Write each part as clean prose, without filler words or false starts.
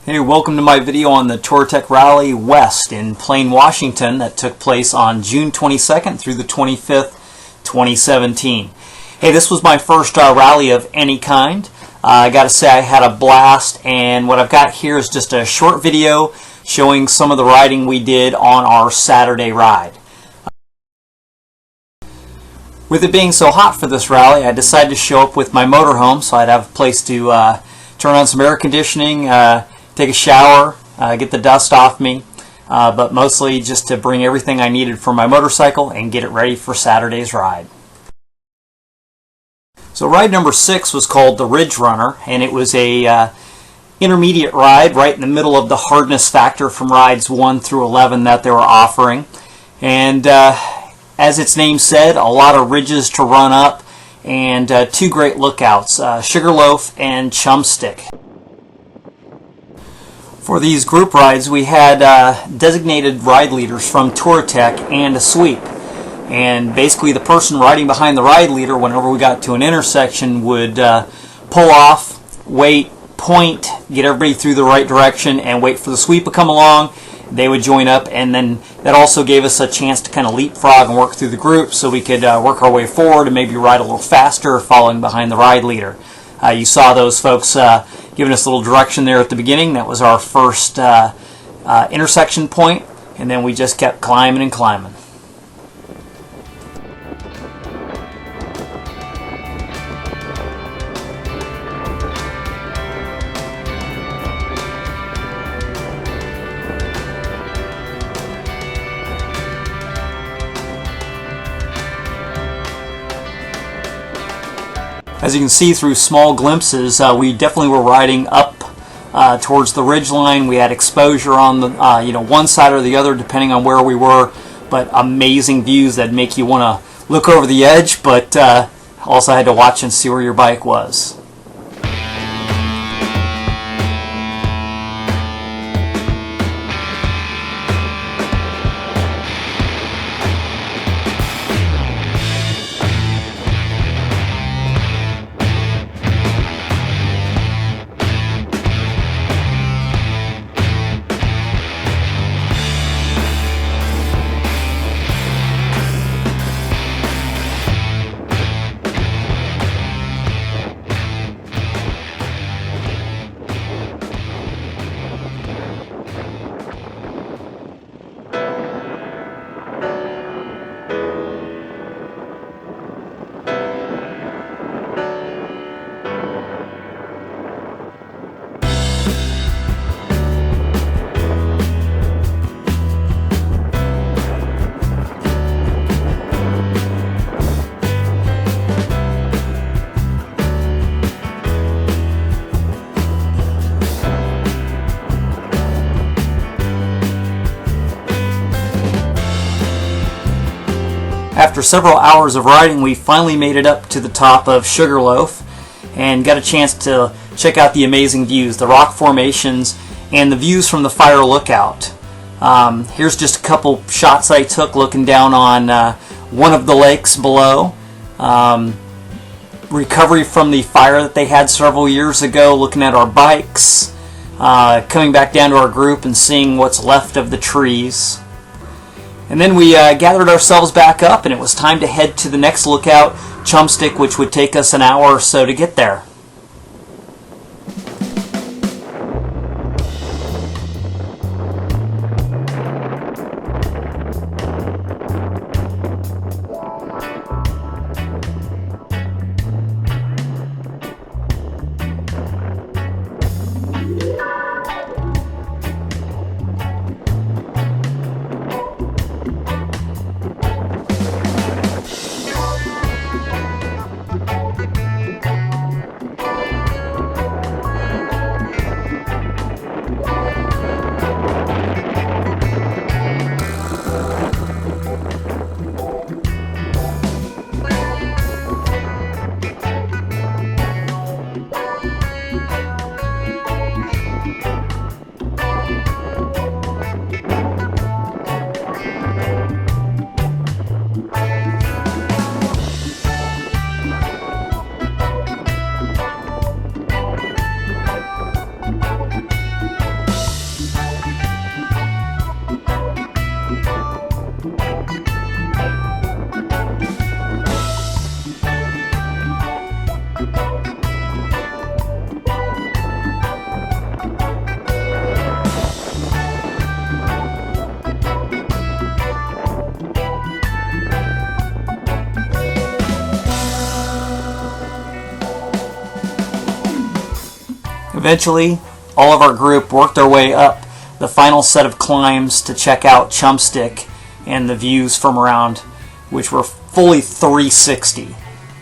Hey, welcome to my video on the Touratech Rally West in Plain, Washington that took place on June 22nd through the 25th, 2017. Hey, this was my first rally of any kind. I gotta say I had a blast, and what I've got here is just a short video showing some of the riding we did on our Saturday ride. With it being so hot for this rally, I decided to show up with my motorhome so I'd have a place to turn on some air conditioning, take a shower, get the dust off me, but mostly just to bring everything I needed for my motorcycle and get it ready for Saturday's ride. So ride number 6 was called the Ridge Runner, and it was a intermediate ride right in the middle of the hardness factor from rides 1 through 11 that they were offering. And as its name said, a lot of ridges to run up and 2 great lookouts, Sugarloaf and Chumstick. For these group rides, we had designated ride leaders from Touratech and a sweep. And basically the person riding behind the ride leader, whenever we got to an intersection, would pull off, wait, point, get everybody through the right direction, and wait for the sweep to come along. They would join up, and then that also gave us a chance to kind of leapfrog and work through the group so we could work our way forward and maybe ride a little faster following behind the ride leader. You saw those folks giving us a little direction there at the beginning. That was our first intersection point, and then we just kept climbing and climbing. As you can see through small glimpses, we definitely were riding up towards the ridge line. We had exposure on the one side or the other depending on where we were, but amazing views that make you want to look over the edge, but also had to watch and see where your bike was. After several hours of riding, we finally made it up to the top of Sugarloaf and got a chance to check out the amazing views, the rock formations, and the views from the fire lookout. Here's just a couple shots I took looking down on one of the lakes below. Recovery from the fire that they had several years ago, looking at our bikes, coming back down to our group and seeing what's left of the trees. And then we gathered ourselves back up, and it was time to head to the next lookout, Chumstick, which would take us an hour or so to get there. Eventually, all of our group worked their way up the final set of climbs to check out Chumstick and the views from around, which were fully 360.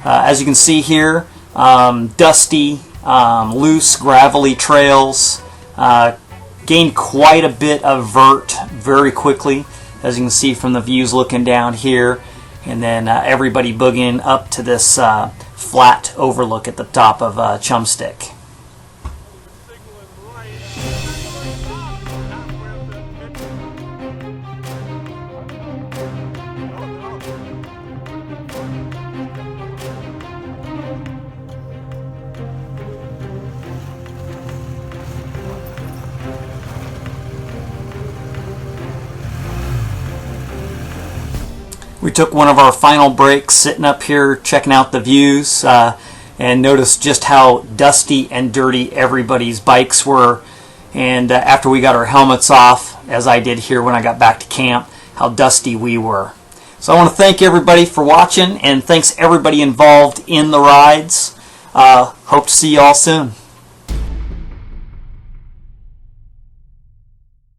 As you can see here, dusty, loose, gravelly trails. Gained quite a bit of vert very quickly, as you can see from the views looking down here, and then everybody boogieing up to this flat overlook at the top of Chumstick. We took one of our final breaks sitting up here checking out the views and noticed just how dusty and dirty everybody's bikes were, and after we got our helmets off, as I did here when I got back to camp, how dusty we were. So I want to thank everybody for watching, and thanks everybody involved in the rides. Hope to see you all soon.